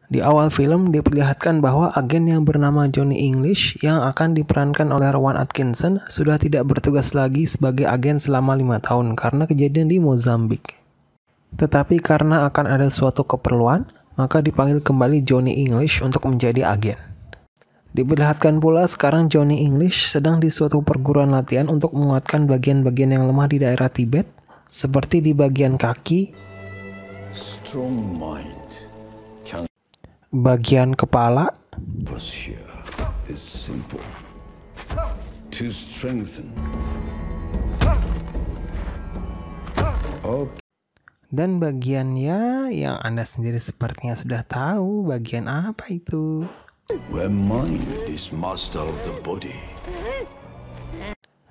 Di awal film diperlihatkan bahwa agen yang bernama Johnny English yang akan diperankan oleh Rowan Atkinson sudah tidak bertugas lagi sebagai agen selama 5 tahun karena kejadian di Mozambik. Tetapi karena akan ada suatu keperluan, maka dipanggil kembali Johnny English untuk menjadi agen. Diperlihatkan pula sekarang Johnny English sedang di suatu perguruan latihan untuk menguatkan bagian-bagian yang lemah di daerah Tibet, seperti di bagian kaki, bagian kepala, dan bagiannya yang Anda sendiri sepertinya sudah tahu bagian apa itu.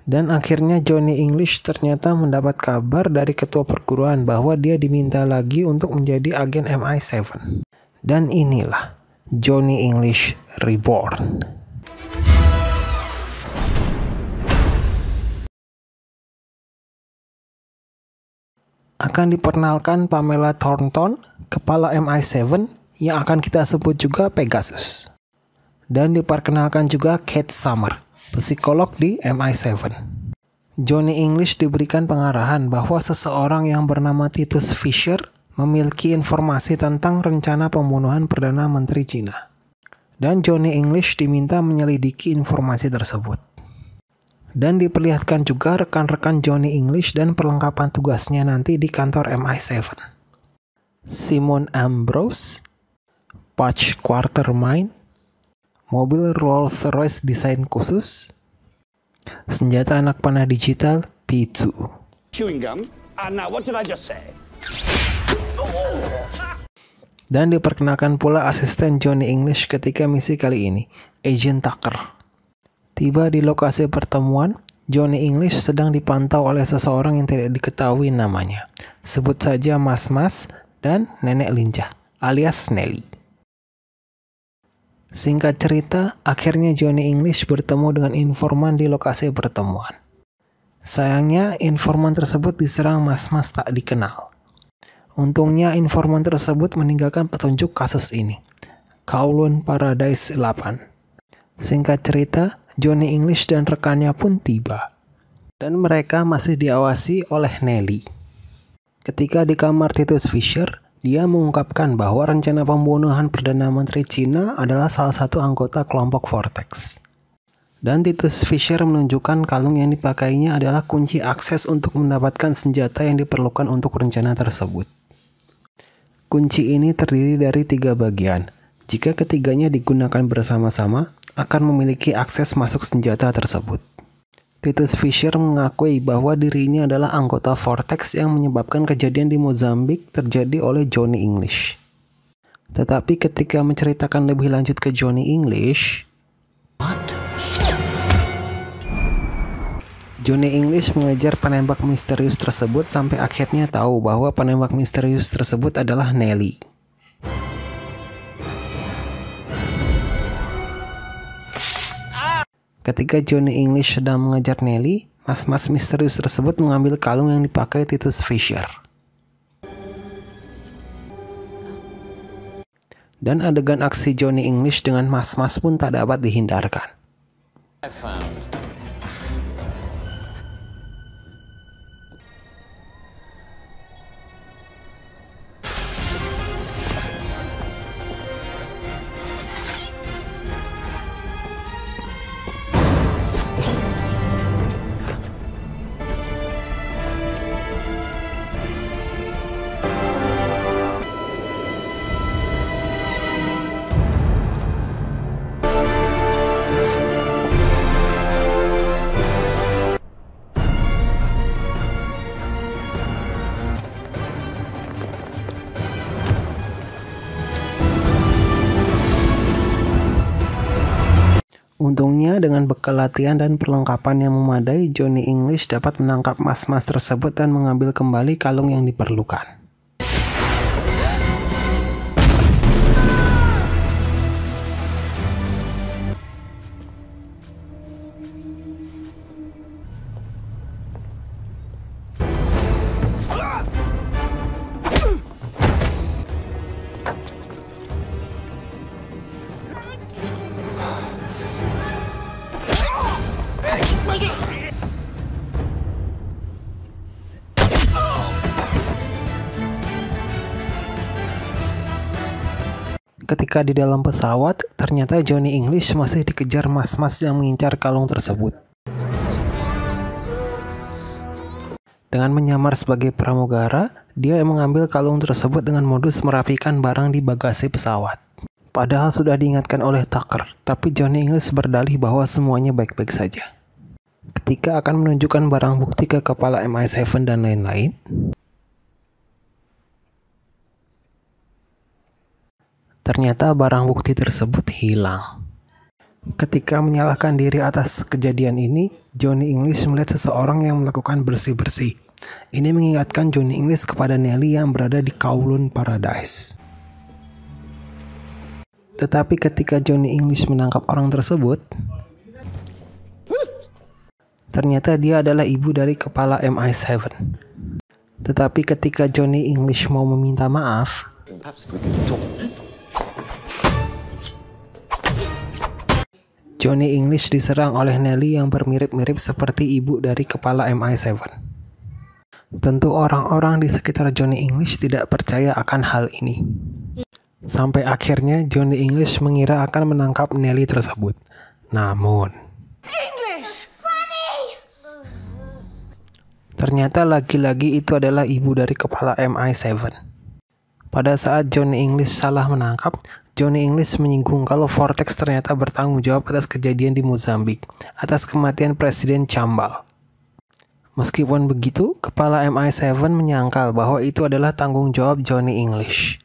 Dan akhirnya Johnny English ternyata mendapat kabar dari ketua perguruan bahwa dia diminta lagi untuk menjadi agen MI7. Dan inilah Johnny English Reborn. Akan diperkenalkan Pamela Thornton, kepala MI7 yang akan kita sebut juga Pegasus. Dan diperkenalkan juga Kate Summer, psikolog di MI7. Johnny English diberikan pengarahan bahwa seseorang yang bernama Titus Fisher memiliki informasi tentang rencana pembunuhan Perdana Menteri Cina. Dan Johnny English diminta menyelidiki informasi tersebut. Dan diperlihatkan juga rekan-rekan Johnny English dan perlengkapan tugasnya nanti di kantor MI7. Simon Ambrose, Patch Quartermain, mobil Rolls-Royce desain khusus, senjata anak panah digital P2. Chewing gum? Now what did I just say? Dan diperkenalkan pula asisten Johnny English ketika misi kali ini, Agent Tucker. Tiba di lokasi pertemuan, Johnny English sedang dipantau oleh seseorang yang tidak diketahui namanya. Sebut saja Mas-Mas dan Nenek Lincah, alias Nelly. Singkat cerita, akhirnya Johnny English bertemu dengan informan di lokasi pertemuan. Sayangnya, informan tersebut diserang Mas-Mas tak dikenal. Untungnya informan tersebut meninggalkan petunjuk kasus ini, Kowloon Paradise 8. Singkat cerita, Johnny English dan rekannya pun tiba. Dan mereka masih diawasi oleh Nelly. Ketika di kamar Titus Fisher, dia mengungkapkan bahwa rencana pembunuhan Perdana Menteri Cina adalah salah satu anggota kelompok Vortex. Dan Titus Fisher menunjukkan kalung yang dipakainya adalah kunci akses untuk mendapatkan senjata yang diperlukan untuk rencana tersebut. Kunci ini terdiri dari 3 bagian. Jika ketiganya digunakan bersama-sama, akan memiliki akses masuk senjata tersebut. Titus Fisher mengakui bahwa dirinya adalah anggota Vortex yang menyebabkan kejadian di Mozambik terjadi oleh Johnny English. Tetapi ketika menceritakan lebih lanjut ke Johnny English, Johnny English mengejar penembak misterius tersebut sampai akhirnya tahu bahwa penembak misterius tersebut adalah Nelly. Ketika Johnny English sedang mengejar Nelly, mas-mas misterius tersebut mengambil kalung yang dipakai Titus Fisher. Dan adegan aksi Johnny English dengan mas-mas pun tak dapat dihindarkan. Untungnya dengan bekal latihan dan perlengkapan yang memadai, Johnny English dapat menangkap mas-mas tersebut dan mengambil kembali kalung yang diperlukan. Ketika di dalam pesawat, ternyata Johnny English masih dikejar mas-mas yang mengincar kalung tersebut. Dengan menyamar sebagai pramugara, dia mengambil kalung tersebut dengan modus merapikan barang di bagasi pesawat. Padahal sudah diingatkan oleh Tucker, tapi Johnny English berdalih bahwa semuanya baik-baik saja. Ketika akan menunjukkan barang bukti ke kepala MI7 dan lain-lain, ternyata barang bukti tersebut hilang. Ketika menyalahkan diri atas kejadian ini, Johnny English melihat seseorang yang melakukan bersih-bersih. Ini mengingatkan Johnny English kepada Nelly yang berada di Kowloon Paradise. Tetapi ketika Johnny English menangkap orang tersebut, ternyata dia adalah ibu dari kepala MI7. Tetapi ketika Johnny English mau meminta maaf, Johnny English diserang oleh Nelly yang bermirip-mirip seperti ibu dari kepala MI7. Tentu orang-orang di sekitar Johnny English tidak percaya akan hal ini. Sampai akhirnya Johnny English mengira akan menangkap Nelly tersebut. Namun, ternyata lagi-lagi itu adalah ibu dari kepala MI7. Pada saat Johnny English salah menangkap, Johnny English menyinggung kalau Vortex ternyata bertanggung jawab atas kejadian di Mozambik, atas kematian Presiden Chambal. Meskipun begitu, kepala MI7 menyangkal bahwa itu adalah tanggung jawab Johnny English.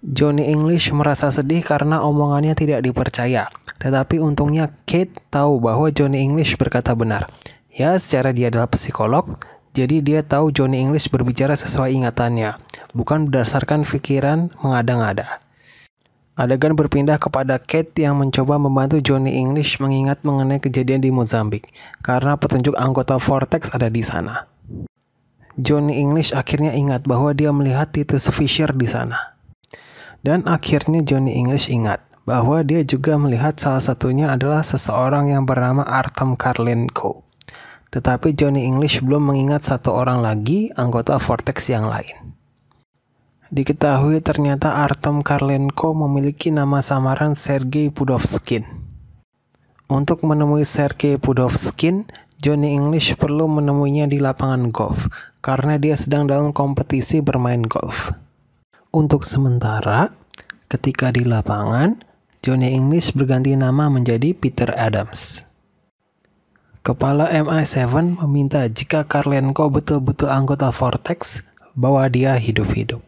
Johnny English merasa sedih karena omongannya tidak dipercaya, tetapi untungnya Kate tahu bahwa Johnny English berkata benar. Ya, secara dia adalah psikolog, jadi dia tahu Johnny English berbicara sesuai ingatannya, bukan berdasarkan pikiran mengada-ngada. Adegan berpindah kepada Kate yang mencoba membantu Johnny English mengingat mengenai kejadian di Mozambik, karena petunjuk anggota Vortex ada di sana. Johnny English akhirnya ingat bahwa dia melihat Titus Fisher di sana. Dan akhirnya Johnny English ingat bahwa dia juga melihat salah satunya adalah seseorang yang bernama Artem Karlenko. Tetapi Johnny English belum mengingat satu orang lagi anggota Vortex yang lain. Diketahui ternyata Artem Karlenko memiliki nama samaran Sergei Pudovkin. Untuk menemui Sergei Pudovkin, Johnny English perlu menemuinya di lapangan golf karena dia sedang dalam kompetisi bermain golf. Untuk sementara, ketika di lapangan, Johnny English berganti nama menjadi Peter Adams. Kepala MI7 meminta jika Karlenko betul-betul anggota Vortex, bahwa dia hidup-hidup.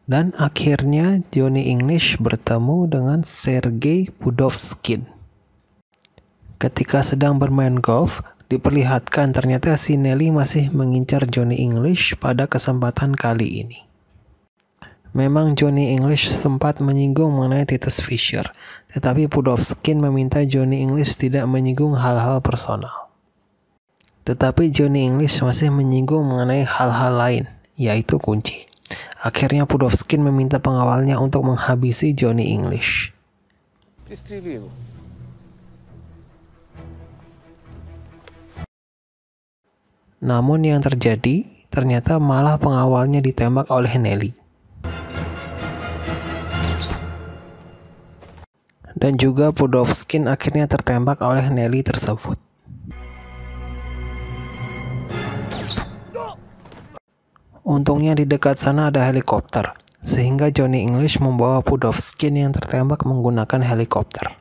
Dan akhirnya Johnny English bertemu dengan Sergei Pudovkin. Ketika sedang bermain golf, diperlihatkan ternyata si Nelly masih mengincar Johnny English pada kesempatan kali ini. Memang Johnny English sempat menyinggung mengenai Titus Fisher, tetapi Pudovkin meminta Johnny English tidak menyinggung hal-hal personal. Tetapi Johnny English masih menyinggung mengenai hal-hal lain, yaitu kunci. Akhirnya Pudovkin meminta pengawalnya untuk menghabisi Johnny English. Namun yang terjadi, ternyata malah pengawalnya ditembak oleh Nelly. Dan juga Pudovkin akhirnya tertembak oleh Nelly tersebut. Untungnya di dekat sana ada helikopter, sehingga Johnny English membawa Pudovkin yang tertembak menggunakan helikopter.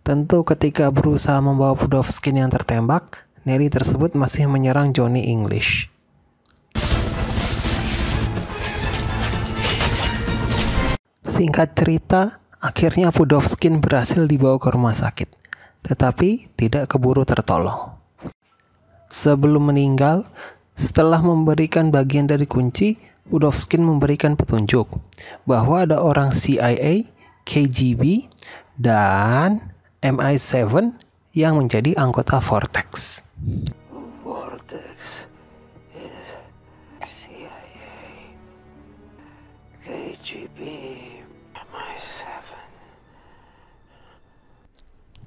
Tentu ketika berusaha membawa Pudovkin yang tertembak, Nelly tersebut masih menyerang Johnny English. Singkat cerita, akhirnya Pudovkin berhasil dibawa ke rumah sakit, tetapi tidak keburu tertolong. Sebelum meninggal, setelah memberikan bagian dari kunci, Pudovkin memberikan petunjuk bahwa ada orang CIA, KGB, dan MI7 yang menjadi anggota Vortex. Vortex is CIA, KGB, MI7.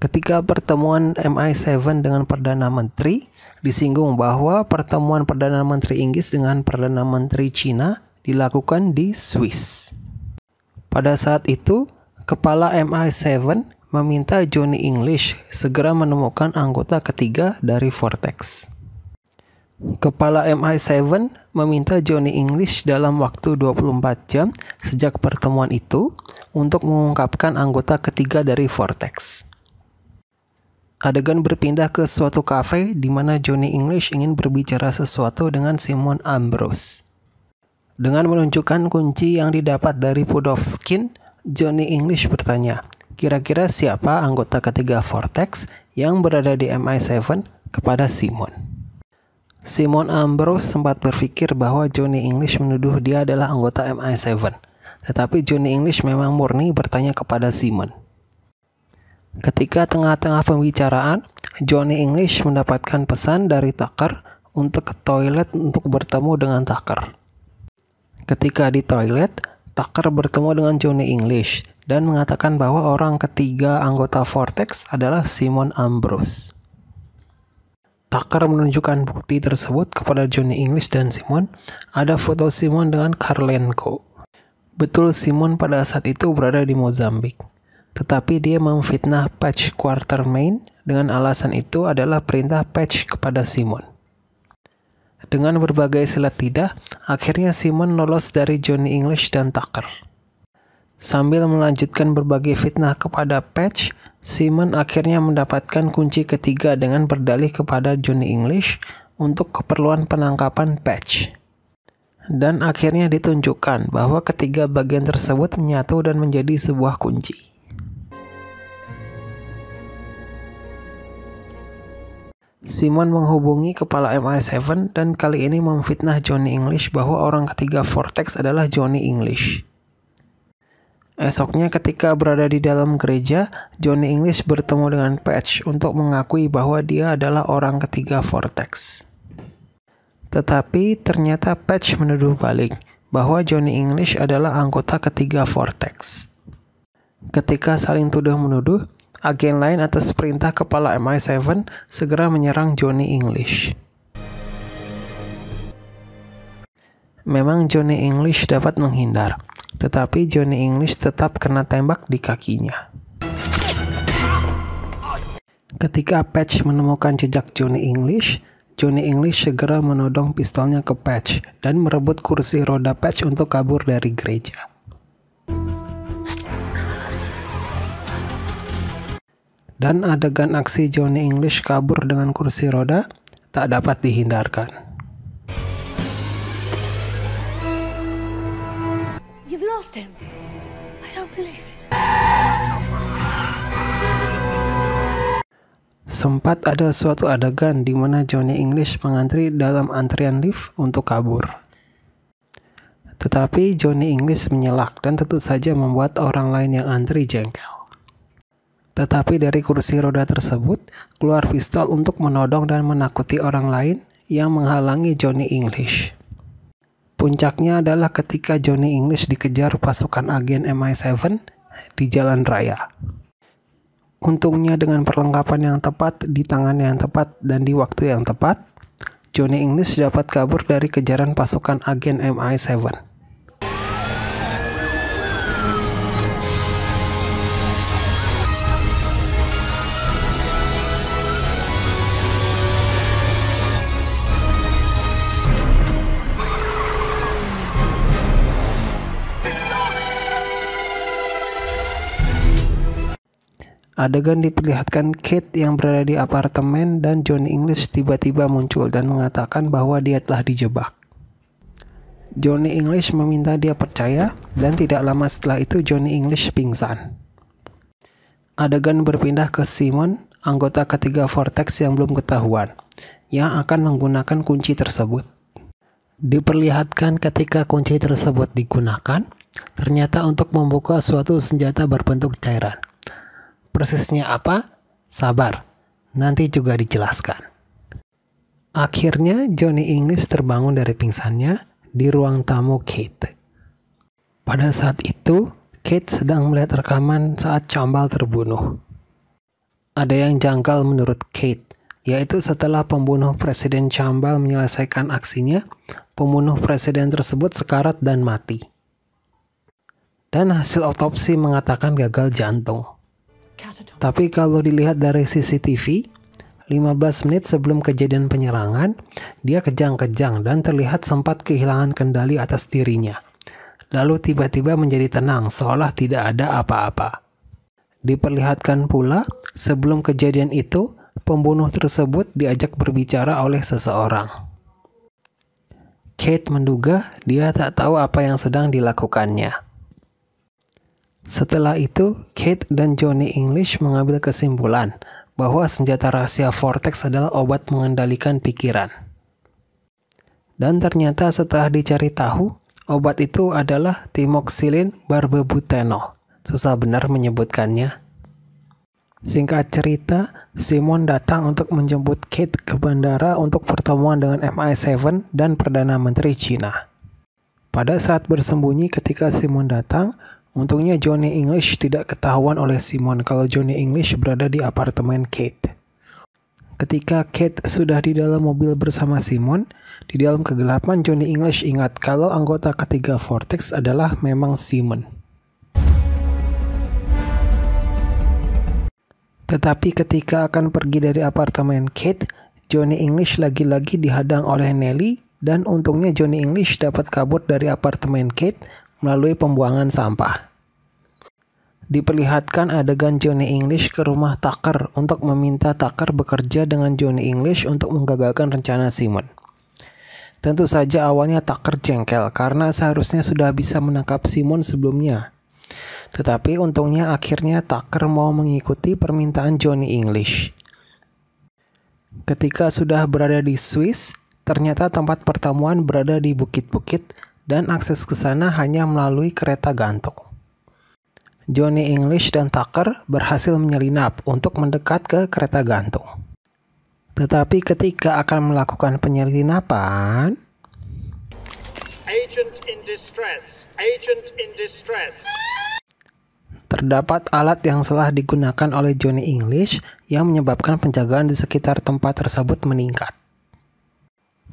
Ketika pertemuan MI7 dengan Perdana Menteri, disinggung bahwa pertemuan Perdana Menteri Inggris dengan Perdana Menteri Cina dilakukan di Swiss. Pada saat itu, kepala MI7 meminta Johnny English segera menemukan anggota ketiga dari Vortex. Kepala MI7 meminta Johnny English dalam waktu 24 jam sejak pertemuan itu untuk mengungkapkan anggota ketiga dari Vortex. Adegan berpindah ke suatu kafe di mana Johnny English ingin berbicara sesuatu dengan Simon Ambrose. Dengan menunjukkan kunci yang didapat dari Pudovkin, Johnny English bertanya, kira-kira siapa anggota ketiga Vortex yang berada di MI7 kepada Simon. Simon Ambrose sempat berpikir bahwa Johnny English menuduh dia adalah anggota MI7, tetapi Johnny English memang murni bertanya kepada Simon. Ketika tengah-tengah pembicaraan, Johnny English mendapatkan pesan dari Tucker untuk ke toilet untuk bertemu dengan Tucker. Ketika di toilet, Tucker bertemu dengan Johnny English dan mengatakan bahwa orang ketiga anggota Vortex adalah Simon Ambrose. Tucker menunjukkan bukti tersebut kepada Johnny English dan Simon. Ada foto Simon dengan Karlenko. Betul, Simon pada saat itu berada di Mozambik. Tetapi dia memfitnah Patch Quatermain dengan alasan itu adalah perintah Patch kepada Simon. Dengan berbagai silat lidah, akhirnya Simon lolos dari Johnny English dan Tucker. Sambil melanjutkan berbagai fitnah kepada Patch, Simon akhirnya mendapatkan kunci ketiga dengan berdalih kepada Johnny English untuk keperluan penangkapan Patch. Dan akhirnya ditunjukkan bahwa ketiga bagian tersebut menyatu dan menjadi sebuah kunci. Simon menghubungi kepala MI7 dan kali ini memfitnah Johnny English bahwa orang ketiga Vortex adalah Johnny English. Esoknya ketika berada di dalam gereja, Johnny English bertemu dengan Patch untuk mengakui bahwa dia adalah orang ketiga Vortex. Tetapi ternyata Patch menuduh balik bahwa Johnny English adalah anggota ketiga Vortex. Ketika saling tuduh-menuduh, agen lain atas perintah kepala MI7 segera menyerang Johnny English. Memang Johnny English dapat menghindar, tetapi Johnny English tetap kena tembak di kakinya. Ketika Patch menemukan jejak Johnny English segera menodong pistolnya ke Patch dan merebut kursi roda Patch untuk kabur dari gereja. Dan adegan aksi Johnny English kabur dengan kursi roda tak dapat dihindarkan. You've lost him. I don't believe it. Sempat ada suatu adegan di mana Johnny English mengantri dalam antrian lift untuk kabur. Tetapi Johnny English menyelak dan tentu saja membuat orang lain yang antri jengkel. Tetapi dari kursi roda tersebut keluar pistol untuk menodong dan menakuti orang lain yang menghalangi Johnny English. Puncaknya adalah ketika Johnny English dikejar pasukan agen MI7 di jalan raya. Untungnya dengan perlengkapan yang tepat, di tangan yang tepat, dan di waktu yang tepat, Johnny English dapat kabur dari kejaran pasukan agen MI7. Adegan diperlihatkan Kate yang berada di apartemen dan Johnny English tiba-tiba muncul dan mengatakan bahwa dia telah dijebak. Johnny English meminta dia percaya dan tidak lama setelah itu Johnny English pingsan. Adegan berpindah ke Simon, anggota ketiga Vortex yang belum ketahuan, yang akan menggunakan kunci tersebut. Diperlihatkan ketika kunci tersebut digunakan, ternyata untuk membuka suatu senjata berbentuk cairan. Persisnya apa? Sabar, nanti juga dijelaskan. Akhirnya Johnny English terbangun dari pingsannya di ruang tamu Kate. Pada saat itu, Kate sedang melihat rekaman saat Chambal terbunuh. Ada yang janggal menurut Kate, yaitu setelah pembunuh Presiden Chambal menyelesaikan aksinya, pembunuh presiden tersebut sekarat dan mati. dan hasil otopsi mengatakan gagal jantung. Catatonic. Tapi kalau dilihat dari CCTV, 15 menit sebelum kejadian penyerangan, dia kejang-kejang dan terlihat sempat kehilangan kendali atas dirinya. Lalu tiba-tiba menjadi tenang, seolah tidak ada apa-apa. Diperlihatkan pula, sebelum kejadian itu, pembunuh tersebut diajak berbicara oleh seseorang. Kate menduga dia tak tahu apa yang sedang dilakukannya. Setelah itu, Kate dan Johnny English mengambil kesimpulan bahwa senjata rahasia Vortex adalah obat mengendalikan pikiran. Dan ternyata setelah dicari tahu, obat itu adalah timoxilin barbebuteno. Susah benar menyebutkannya. Singkat cerita, Simon datang untuk menjemput Kate ke bandara untuk pertemuan dengan MI7 dan Perdana Menteri Cina. Pada saat bersembunyi ketika Simon datang, untungnya Johnny English tidak ketahuan oleh Simon kalau Johnny English berada di apartemen Kate. Ketika Kate sudah di dalam mobil bersama Simon, di dalam kegelapan Johnny English ingat kalau anggota ketiga Vortex adalah memang Simon. Tetapi ketika akan pergi dari apartemen Kate, Johnny English lagi-lagi dihadang oleh Nellie dan untungnya Johnny English dapat kabur dari apartemen Kate melalui pembuangan sampah. Diperlihatkan adegan Johnny English ke rumah Tucker untuk meminta Tucker bekerja dengan Johnny English untuk menggagalkan rencana Simon. Tentu saja awalnya Tucker jengkel karena seharusnya sudah bisa menangkap Simon sebelumnya. Tetapi untungnya akhirnya Tucker mau mengikuti permintaan Johnny English. Ketika sudah berada di Swiss, ternyata tempat pertemuan berada di bukit-bukit dan akses ke sana hanya melalui kereta gantung. Johnny English dan Tucker berhasil menyelinap untuk mendekat ke kereta gantung. Tetapi ketika akan melakukan penyelinapan, Agent in distress. Agent in distress. terdapat alat yang salah digunakan oleh Johnny English yang menyebabkan penjagaan di sekitar tempat tersebut meningkat.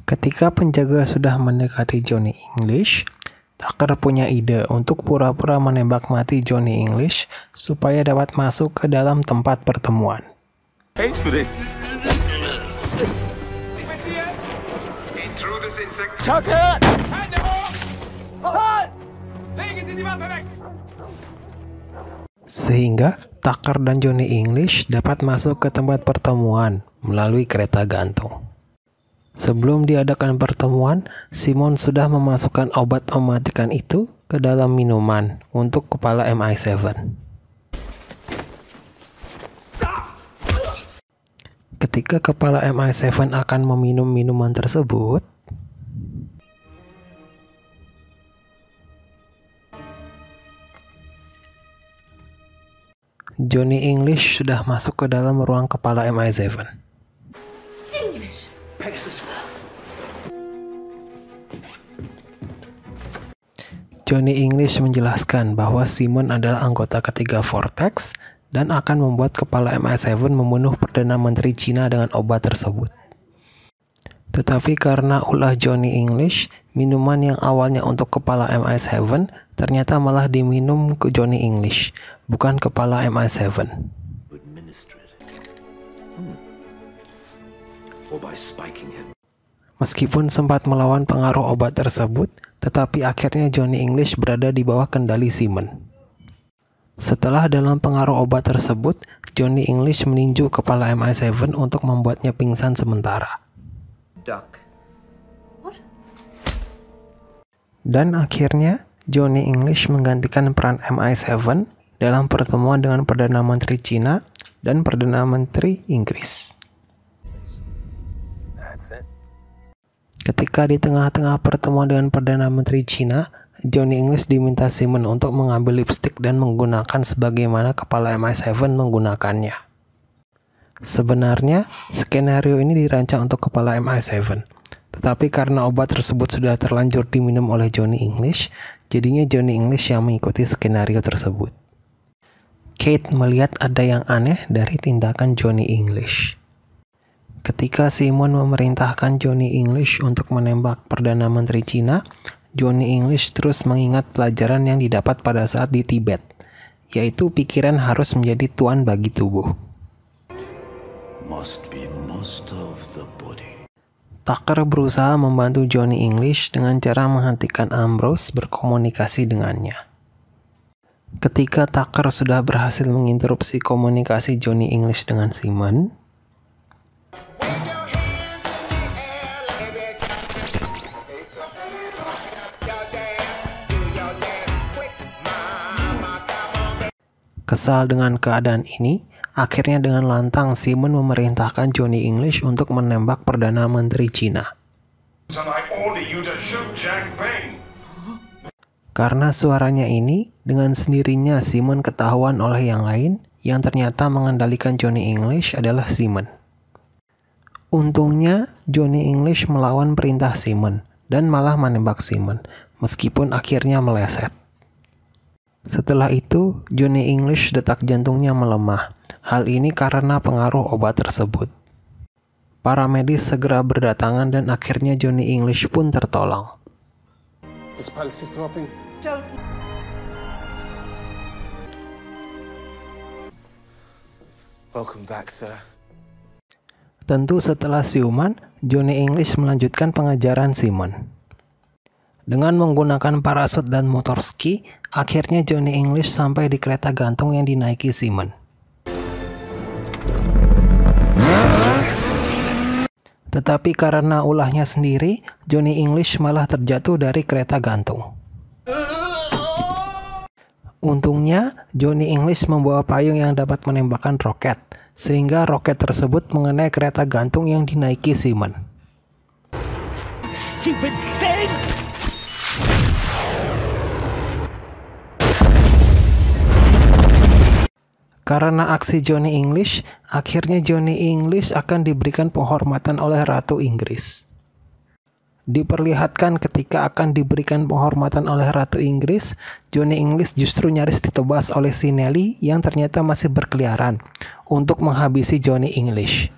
Ketika penjaga sudah mendekati Johnny English, Tucker punya ide untuk pura-pura menembak mati Johnny English supaya dapat masuk ke dalam tempat pertemuan. Thanks for this. Tucker! Sehingga Tucker dan Johnny English dapat masuk ke tempat pertemuan melalui kereta gantung. Sebelum diadakan pertemuan, Simon sudah memasukkan obat mematikan itu ke dalam minuman untuk kepala MI7. Ketika kepala MI7 akan meminum minuman tersebut, Johnny English sudah masuk ke dalam ruang kepala MI7. English. Johnny English menjelaskan bahwa Simon adalah anggota ketiga Vortex dan akan membuat kepala MI7 membunuh Perdana Menteri Cina dengan obat tersebut. Tetapi karena ulah Johnny English, minuman yang awalnya untuk kepala MI7 ternyata malah diminum ke Johnny English, bukan kepala MI7. Meskipun sempat melawan pengaruh obat tersebut, tetapi akhirnya Johnny English berada di bawah kendali Simon. Setelah dalam pengaruh obat tersebut, Johnny English meninju kepala MI7 untuk membuatnya pingsan sementara. Duck. Dan akhirnya, Johnny English menggantikan peran MI7 dalam pertemuan dengan Perdana Menteri Cina dan Perdana Menteri Inggris. Ketika di tengah-tengah pertemuan dengan Perdana Menteri Cina, Johnny English diminta Simon untuk mengambil lipstik dan menggunakan sebagaimana kepala MI7 menggunakannya. Sebenarnya, skenario ini dirancang untuk kepala MI7, tetapi karena obat tersebut sudah terlanjur diminum oleh Johnny English, jadinya Johnny English yang mengikuti skenario tersebut. Kate melihat ada yang aneh dari tindakan Johnny English. Ketika Simon memerintahkan Johnny English untuk menembak Perdana Menteri Cina, Johnny English terus mengingat pelajaran yang didapat pada saat di Tibet, yaitu pikiran harus menjadi tuan bagi tubuh. Must be most of the body. Tucker berusaha membantu Johnny English dengan cara menghentikan Ambrose berkomunikasi dengannya. Ketika Tucker sudah berhasil menginterupsi komunikasi Johnny English dengan Simon, kesal dengan keadaan ini, akhirnya dengan lantang Simon memerintahkan Johnny English untuk menembak Perdana Menteri Cina. Karena suaranya ini, dengan sendirinya Simon ketahuan oleh yang lain yang ternyata mengendalikan Johnny English adalah Simon. Untungnya, Johnny English melawan perintah Simon dan malah menembak Simon, meskipun akhirnya meleset. Setelah itu, Johnny English detak jantungnya melemah. Hal ini karena pengaruh obat tersebut. Para medis segera berdatangan dan akhirnya Johnny English pun tertolong. Welcome back, sir. Tentu setelah siuman, Johnny English melanjutkan pengejaran Simon. Dengan menggunakan parasut dan motor ski, akhirnya Johnny English sampai di kereta gantung yang dinaiki Simon. Tetapi karena ulahnya sendiri, Johnny English malah terjatuh dari kereta gantung. Untungnya, Johnny English membawa payung yang dapat menembakkan roket, sehingga roket tersebut mengenai kereta gantung yang dinaiki Simon. Stupid thing! Karena aksi Johnny English, akhirnya Johnny English akan diberikan penghormatan oleh Ratu Inggris. Diperlihatkan ketika akan diberikan penghormatan oleh Ratu Inggris, Johnny English justru nyaris ditebas oleh si Nelly yang ternyata masih berkeliaran untuk menghabisi Johnny English.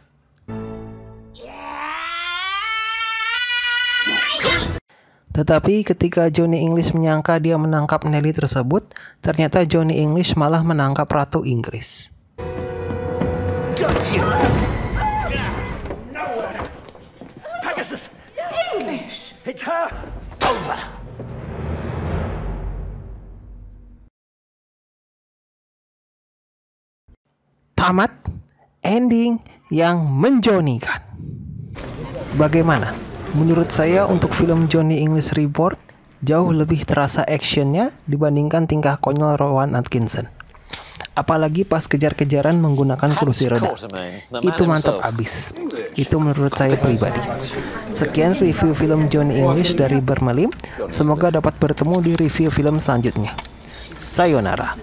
Tetapi ketika Johnny English menyangka dia menangkap Nelly tersebut, ternyata Johnny English malah menangkap Ratu Inggris. Pegasus! English! It's her! Over! Tamat, ending yang menjonikan. Bagaimana? Menurut saya untuk film Johnny English Reborn jauh lebih terasa actionnya dibandingkan tingkah konyol Rowan Atkinson. Apalagi pas kejar-kejaran menggunakan kursi roda. Itu mantap abis. Itu menurut saya pribadi. Sekian review film Johnny English dari Bermelim. Semoga dapat bertemu di review film selanjutnya. Sayonara.